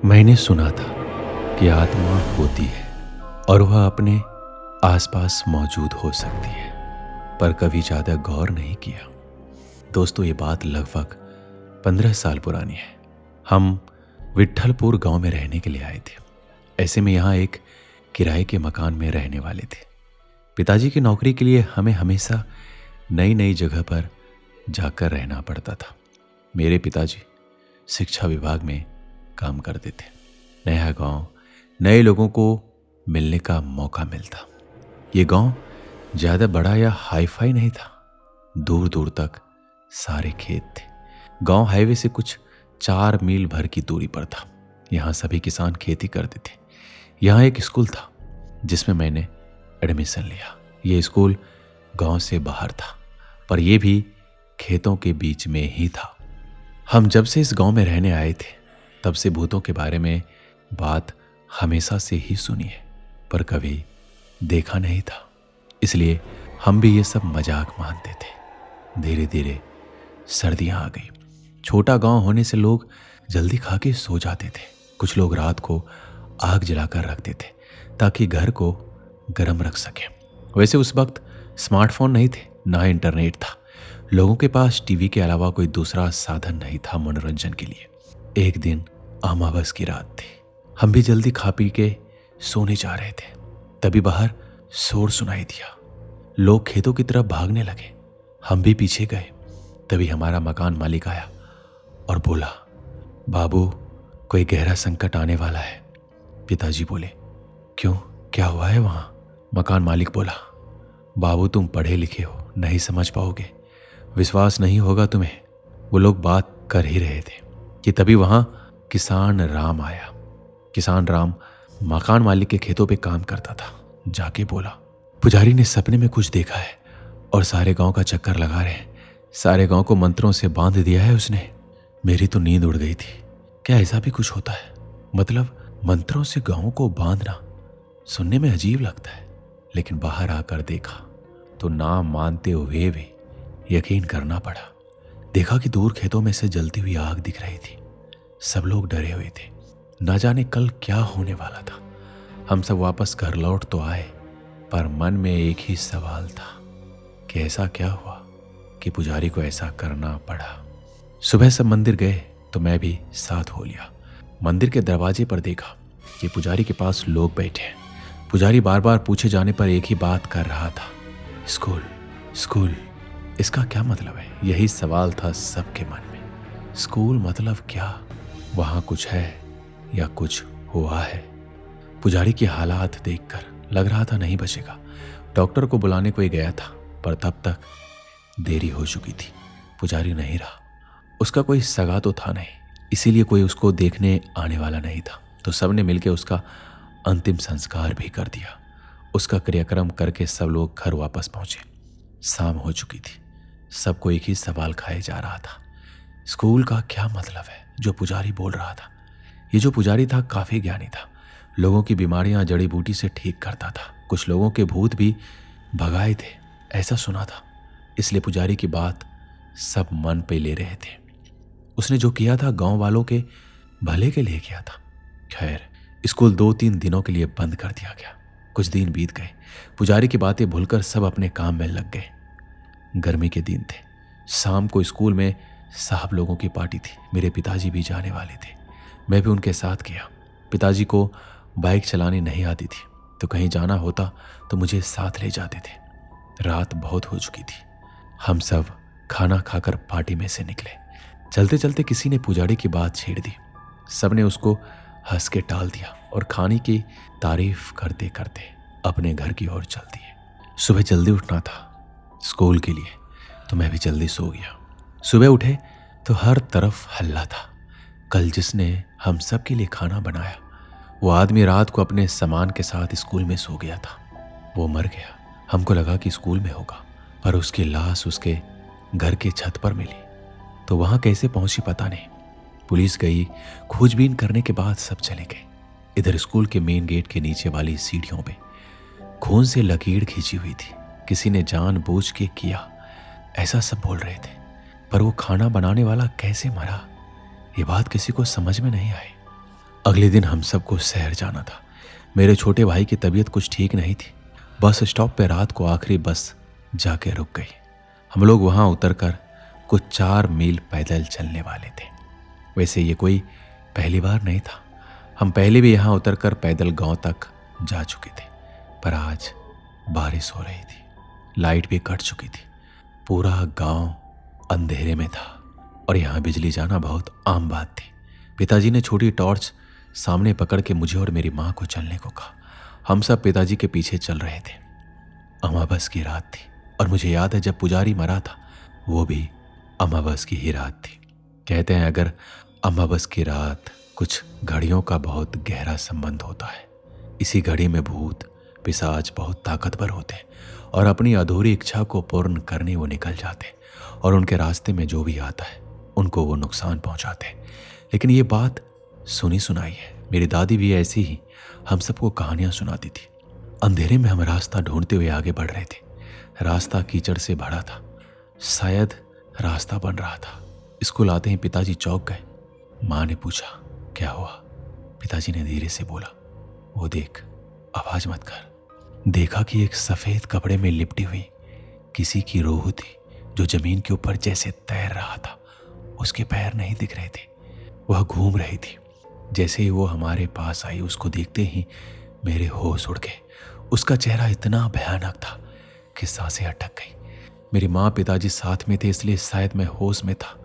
मैंने सुना था कि आत्मा होती है और वह अपने आसपास मौजूद हो सकती है, पर कभी ज़्यादा गौर नहीं किया। दोस्तों, ये बात लगभग 15 साल पुरानी है। हम विट्ठलपुर गांव में रहने के लिए आए थे। ऐसे में यहाँ एक किराए के मकान में रहने वाले थे। पिताजी की नौकरी के लिए हमें हमेशा नई नई जगह पर जाकर रहना पड़ता था। मेरे पिताजी शिक्षा विभाग में काम करते थे। नया गांव, नए लोगों को मिलने का मौका मिलता। ये गांव ज़्यादा बड़ा या हाईफाई नहीं था। दूर दूर तक सारे खेत थे। गांव हाईवे से कुछ 4 मील भर की दूरी पर था। यहाँ सभी किसान खेती करते थे। यहाँ एक स्कूल था जिसमें मैंने एडमिशन लिया। ये स्कूल गांव से बाहर था, पर यह भी खेतों के बीच में ही था। हम जब से इस गांव में रहने आए थे, तब से भूतों के बारे में बात हमेशा से ही सुनी है, पर कभी देखा नहीं था। इसलिए हम भी ये सब मजाक मानते थे। धीरे धीरे सर्दियां आ गई। छोटा गांव होने से लोग जल्दी खा के सो जाते थे। कुछ लोग रात को आग जलाकर रखते थे ताकि घर को गर्म रख सके। वैसे उस वक्त स्मार्टफोन नहीं थे, ना इंटरनेट था। लोगों के पास टीवी के अलावा कोई दूसरा साधन नहीं था मनोरंजन के लिए। एक दिन अमावस की रात थी। हम भी जल्दी खा पी के सोने जा रहे थे। तभी बाहर शोर सुनाई दिया। लोग खेतों की तरफ भागने लगे। हम भी पीछे गए। तभी हमारा मकान मालिक आया और बोला, बाबू, कोई गहरा संकट आने वाला है। पिताजी बोले, क्यों, क्या हुआ है वहां? मकान मालिक बोला, बाबू, तुम पढ़े लिखे हो, नहीं समझ पाओगे, विश्वास नहीं होगा तुम्हें। वो लोग बात कर ही रहे थे कि तभी वहां किसान राम आया। किसान राम मकान मालिक के खेतों पे काम करता था। जाके बोला, पुजारी ने सपने में कुछ देखा है और सारे गांव का चक्कर लगा रहे हैं। सारे गांव को मंत्रों से बांध दिया है उसने। मेरी तो नींद उड़ गई थी। क्या ऐसा भी कुछ होता है? मतलब मंत्रों से गांव को बांधना सुनने में अजीब लगता है, लेकिन बाहर आकर देखा तो ना मानते हुए भी यकीन करना पड़ा। देखा कि दूर खेतों में से जलती हुई आग दिख रही थी। सब लोग डरे हुए थे। न जाने कल क्या होने वाला था। हम सब वापस घर लौट तो आए, पर मन में एक ही सवाल था कि ऐसा क्या हुआ कि पुजारी को ऐसा करना पड़ा। सुबह सब मंदिर गए तो मैं भी साथ हो लिया। मंदिर के दरवाजे पर देखा कि पुजारी के पास लोग बैठे हैं। पुजारी बार बार पूछे जाने पर एक ही बात कर रहा था, स्कूल, स्कूल, इसका क्या मतलब है? यही सवाल था सबके मन में। स्कूल मतलब क्या? वहां कुछ है या कुछ हुआ है? पुजारी की हालात देखकर लग रहा था नहीं बचेगा। डॉक्टर को बुलाने को ही गया था, पर तब तक देरी हो चुकी थी। पुजारी नहीं रहा। उसका कोई सगा तो था नहीं, इसीलिए कोई उसको देखने आने वाला नहीं था। तो सबने मिलकर उसका अंतिम संस्कार भी कर दिया। उसका क्रियाक्रम करके सब लोग घर वापस पहुंचे। शाम हो चुकी थी। सबको एक ही सवाल खाए जा रहा था, स्कूल का क्या मतलब है जो पुजारी बोल रहा था? ये जो पुजारी था काफी ज्ञानी था। लोगों की बीमारियां जड़ी बूटी से ठीक करता था। कुछ लोगों के भूत भी भगाए थे, ऐसा सुना था। इसलिए पुजारी की बात सब मन पे ले रहे थे। उसने जो किया था गांव वालों के भले के लिए किया था। खैर, स्कूल 2-3 दिनों के लिए बंद कर दिया गया। कुछ दिन बीत गए। पुजारी की बातें भूलकर सब अपने काम में लग गए। गर्मी के दिन थे। शाम को स्कूल में साहब लोगों की पार्टी थी। मेरे पिताजी भी जाने वाले थे। मैं भी उनके साथ गया। पिताजी को बाइक चलानी नहीं आती थी, तो कहीं जाना होता तो मुझे साथ ले जाते थे। रात बहुत हो चुकी थी। हम सब खाना खाकर पार्टी में से निकले। चलते चलते किसी ने पुजारी की बात छेड़ दी। सबने उसको हंस के टाल दिया और खाने की तारीफ करते करते अपने घर की ओर चल दिए। सुबह जल्दी उठना था स्कूल के लिए, तो मैं भी जल्दी सो गया। सुबह उठे तो हर तरफ हल्ला था। कल जिसने हम सब के लिए खाना बनाया, वो आदमी रात को अपने सामान के साथ स्कूल में सो गया था। वो मर गया। हमको लगा कि स्कूल में होगा, पर उसकी लाश उसके घर के छत पर मिली। तो वहां कैसे पहुंची पता नहीं। पुलिस गई, खोजबीन करने के बाद सब चले गए। इधर स्कूल के मेन गेट के नीचे वाली सीढ़ियों पे खून से लकीर खींची हुई थी। किसी ने जानबूझ के किया, ऐसा सब बोल रहे थे। पर वो खाना बनाने वाला कैसे मरा, ये बात किसी को समझ में नहीं आई। अगले दिन हम सबको शहर जाना था। मेरे छोटे भाई की तबीयत कुछ ठीक नहीं थी। बस स्टॉप पे रात को आखिरी बस जाके रुक गई। हम लोग वहाँ उतरकर कुछ 4 मील पैदल चलने वाले थे। वैसे ये कोई पहली बार नहीं था। हम पहले भी यहाँ उतरकर पैदल गांव तक जा चुके थे, पर आज बारिश हो रही थी, लाइट भी कट चुकी थी, पूरा गांव अंधेरे में था और यहाँ बिजली जाना बहुत आम बात थी। पिताजी ने छोटी टॉर्च सामने पकड़ के मुझे और मेरी माँ को चलने को कहा। हम सब पिताजी के पीछे चल रहे थे। अमावस की रात थी और मुझे याद है जब पुजारी मरा था वो भी अमावस की ही रात थी। कहते हैं अगर अमावस की रात कुछ घड़ियों का बहुत गहरा संबंध होता है। इसी घड़ी में भूत पिशाच बहुत ताकतवर होते हैं और अपनी अधूरी इच्छा को पूर्ण करने वो निकल जाते हैं और उनके रास्ते में जो भी आता है उनको वो नुकसान पहुंचाते हैं। लेकिन ये बात सुनी सुनाई है। मेरी दादी भी ऐसी ही हम सबको कहानियां सुनाती थी। अंधेरे में हम रास्ता ढूंढते हुए आगे बढ़ रहे थे। रास्ता कीचड़ से भरा था, शायद रास्ता बन रहा था। स्कूल आते ही पिताजी चौंक गए। माँ ने पूछा क्या हुआ? पिताजी ने धीरे से बोला वो देख, आवाज मत कर। देखा कि एक सफेद कपड़े में लिपटी हुई किसी की रूह थी जो जमीन के ऊपर जैसे तैर रहा था। उसके पैर नहीं दिख रहे थे, वह घूम रही थी। जैसे ही वो हमारे पास आई उसको देखते ही मेरे होश उड़ गए। उसका चेहरा इतना भयानक था कि सांसें अटक गई। मेरी माँ पिताजी साथ में थे इसलिए शायद मैं होश में था,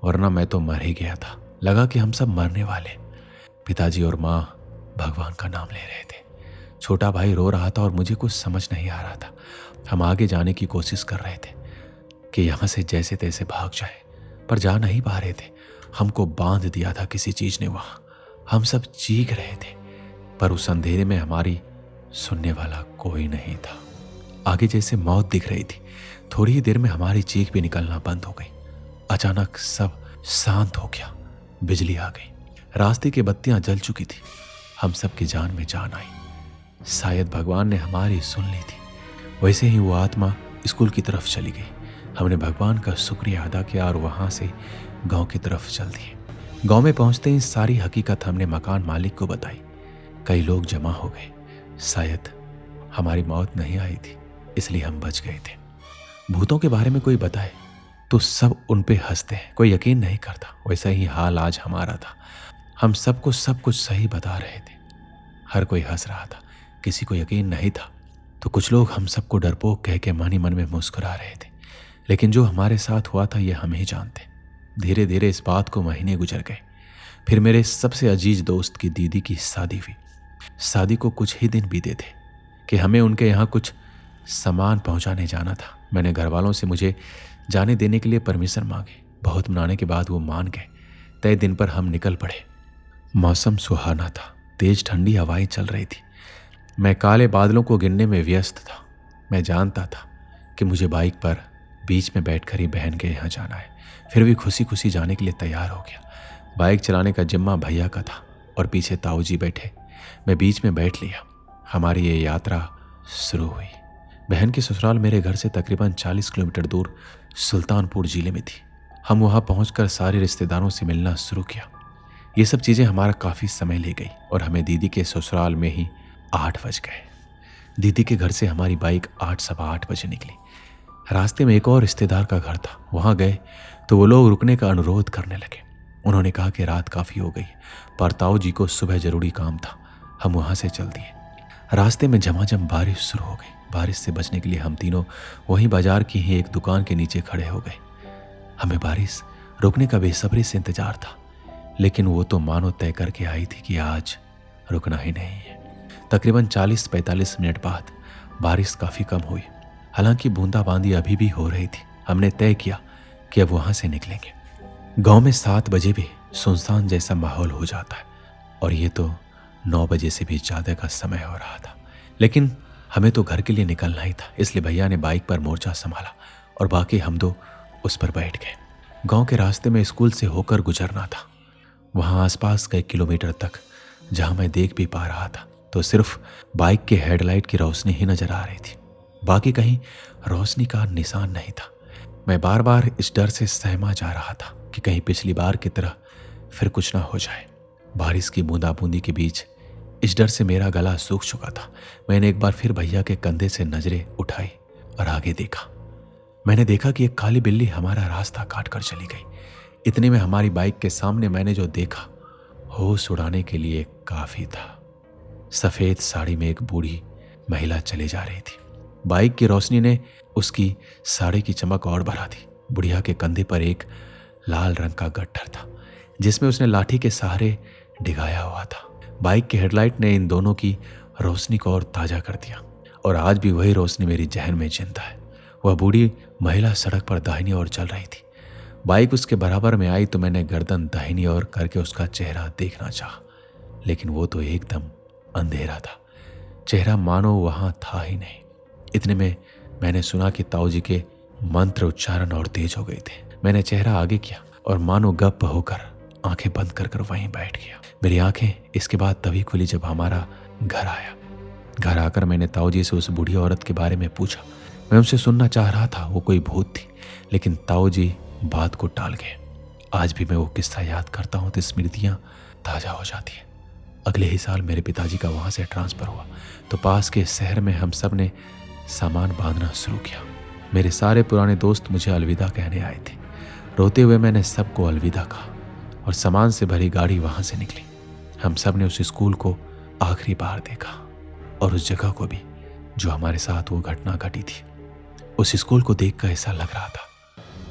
वरना मैं तो मर ही गया था। लगा कि हम सब मरने वाले। पिताजी और माँ भगवान का नाम ले रहे थे। छोटा भाई रो रहा था और मुझे कुछ समझ नहीं आ रहा था। हम आगे जाने की कोशिश कर रहे थे कि यहाँ से जैसे तैसे भाग जाए, पर जा नहीं पा रहे थे। हमको बांध दिया था किसी चीज ने वहाँ। हम सब चीख रहे थे, पर उस अंधेरे में हमारी सुनने वाला कोई नहीं था। आगे जैसे मौत दिख रही थी। थोड़ी ही देर में हमारी चीख भी निकलना बंद हो गई। अचानक सब शांत हो गया। बिजली आ गई, रास्ते की बत्तियां जल चुकी थी। हम सब की जान में जान आई। शायद भगवान ने हमारी सुन ली थी। वैसे ही वो आत्मा स्कूल की तरफ चली गई। हमने भगवान का शुक्रिया अदा किया और वहां से गांव की तरफ चल दिए। गांव में पहुंचते ही सारी हकीकत हमने मकान मालिक को बताई। कई लोग जमा हो गए। शायद हमारी मौत नहीं आई थी इसलिए हम बच गए थे। भूतों के बारे में कोई बताए तो सब उन पे हंसते हैं, कोई यकीन नहीं करता। वैसा ही हाल आज हमारा था। हम सबको सब कुछ सही बता रहे थे। हर कोई हंस रहा था, किसी को यकीन नहीं था। तो कुछ लोग हम सबको डरपोक कह के मन ही मन में मुस्कुरा रहे थे। लेकिन जो हमारे साथ हुआ था ये हम ही जानते। धीरे धीरे इस बात को महीने गुजर गए। फिर मेरे सबसे अजीज दोस्त की दीदी की शादी हुई। शादी को कुछ ही दिन बीते थे कि हमें उनके यहाँ कुछ सामान पहुंचाने जाना था। मैंने घर वालों से मुझे जाने देने के लिए परमिशन मांगी। बहुत मनाने के बाद वो मान गए। तय दिन पर हम निकल पड़े। मौसम सुहाना था, तेज ठंडी हवाएं चल रही थी। मैं काले बादलों को गिनने में व्यस्त था। मैं जानता था कि मुझे बाइक पर बीच में बैठकर ही बहन के यहाँ जाना है। फिर भी खुशी खुशी जाने के लिए तैयार हो गया। बाइक चलाने का जिम्मा भैया का था और पीछे ताऊ जी बैठे। मैं बीच में बैठ लिया। हमारी ये यात्रा शुरू हुई। बहन की ससुराल मेरे घर से तकरीबन 40 किलोमीटर दूर सुल्तानपुर जिले में थी। हम वहाँ पहुँचकर सारे रिश्तेदारों से मिलना शुरू किया। ये सब चीज़ें हमारा काफ़ी समय ले गई और हमें दीदी के ससुराल में ही 8 बज गए। दीदी के घर से हमारी बाइक 8 सवा 8 बजे निकली। रास्ते में एक और रिश्तेदार का घर था। वहाँ गए तो वो लोग रुकने का अनुरोध करने लगे। उन्होंने कहा कि रात काफ़ी हो गई, पर ताऊ जी को सुबह ज़रूरी काम था। हम वहाँ से चल दिए। रास्ते में झमाझम बारिश शुरू हो गई। बारिश से बचने के लिए हम तीनों वहीं बाजार की ही एक दुकान के नीचे खड़े हो गए। हमें बारिश रुकने का बेसब्री से इंतजार था, लेकिन वो तो मानो तय करके आई थी कि आज रुकना ही नहीं है। तकरीबन 40-45 मिनट बाद बारिश काफ़ी कम हुई। हालांकि बूंदाबांदी अभी भी हो रही थी। हमने तय किया कि अब वहाँ से निकलेंगे। गांव में 7 बजे भी सुनसान जैसा माहौल हो जाता है और ये तो 9 बजे से भी ज़्यादा का समय हो रहा था। लेकिन हमें तो घर के लिए निकलना ही था, इसलिए भैया ने बाइक पर मोर्चा संभाला और बाकी हम दो उस पर बैठ गए। गांव के रास्ते में स्कूल से होकर गुजरना था। वहाँ आसपास कई किलोमीटर तक जहाँ मैं देख भी पा रहा था तो सिर्फ बाइक के हेडलाइट की रोशनी ही नजर आ रही थी। बाकी कहीं रोशनी का निशान नहीं था। मैं बार बार इस डर से सहमा जा रहा था कि कहीं पिछली बार की तरह फिर कुछ ना हो जाए। बारिश की बूंदाबूंदी के बीच इस डर से मेरा गला सूख चुका था। मैंने एक बार फिर भैया के कंधे से नजरें उठाई और आगे देखा। मैंने देखा कि एक काली बिल्ली हमारा रास्ता काट कर चली गई। इतने में हमारी बाइक के सामने मैंने जो देखा होश उड़ाने के लिए काफी था। सफेद साड़ी में एक बूढ़ी महिला चली जा रही थी। बाइक की रोशनी ने उसकी साड़ी की चमक और बढ़ा दी। बुढ़िया के कंधे पर एक लाल रंग का गट्ठर था जिसमें उसने लाठी के सहारे डिगाया हुआ था। बाइक की हेडलाइट ने इन दोनों की रोशनी को और ताजा कर दिया और आज भी वही रोशनी मेरी जहन में जिंदा है। वह बूढ़ी महिला सड़क पर दाहिनी ओर चल रही थी। बाइक उसके बराबर में आई तो मैंने गर्दन दाहिनी ओर करके उसका चेहरा देखना चाहा, लेकिन वो तो एकदम अंधेरा था। चेहरा मानो वहां था ही नहीं। इतने में मैंने सुना कि ताऊ जी के मंत्र उच्चारण और तेज हो गए थे। मैंने चेहरा आगे किया और मानो गप होकर आंखें बंद कर वहीं बैठ गया। मेरी आंखें इसके बाद तभी खुली जब हमारा घर आया। घर आकर मैंने ताऊ जी से उस बूढ़ी औरत के बारे में पूछा। मैं उनसे सुनना चाह रहा था वो कोई भूत थी, लेकिन ताऊ जी बात को टाल गए। आज भी मैं वो किस्सा याद करता हूँ तो स्मृतियां ताजा हो जाती है। अगले ही साल मेरे पिताजी का वहां से ट्रांसफर हुआ तो पास के शहर में हम सब ने सामान बांधना शुरू किया। मेरे सारे पुराने दोस्त मुझे अलविदा कहने आए थे। रोते हुए मैंने सबको अलविदा कहा और सामान से भरी गाड़ी वहां से निकली। हम सब ने उस स्कूल को आखिरी बार देखा और उस जगह को भी जो हमारे साथ वो घटना घटी थी। उस स्कूल को देखकर ऐसा लग रहा था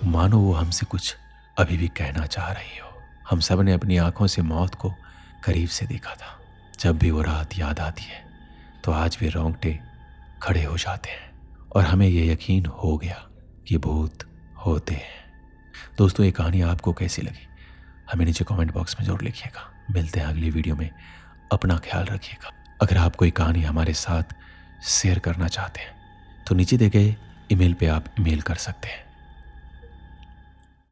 मानो वो हमसे कुछ अभी भी कहना चाह रही हो। हम सब ने अपनी आंखों से मौत को करीब से देखा था। जब भी वो रात याद आती है तो आज भी रोंगटे खड़े हो जाते हैं और हमें ये यकीन हो गया कि भूत होते हैं। दोस्तों, ये कहानी आपको कैसी लगी हमें नीचे कमेंट बॉक्स में जरूर लिखिएगा। मिलते हैं अगली वीडियो में। अपना ख्याल रखिएगा। अगर आप कोई कहानी हमारे साथ शेयर करना चाहते हैं तो नीचे दिए गए ईमेल पे आप ईमेल कर सकते हैं।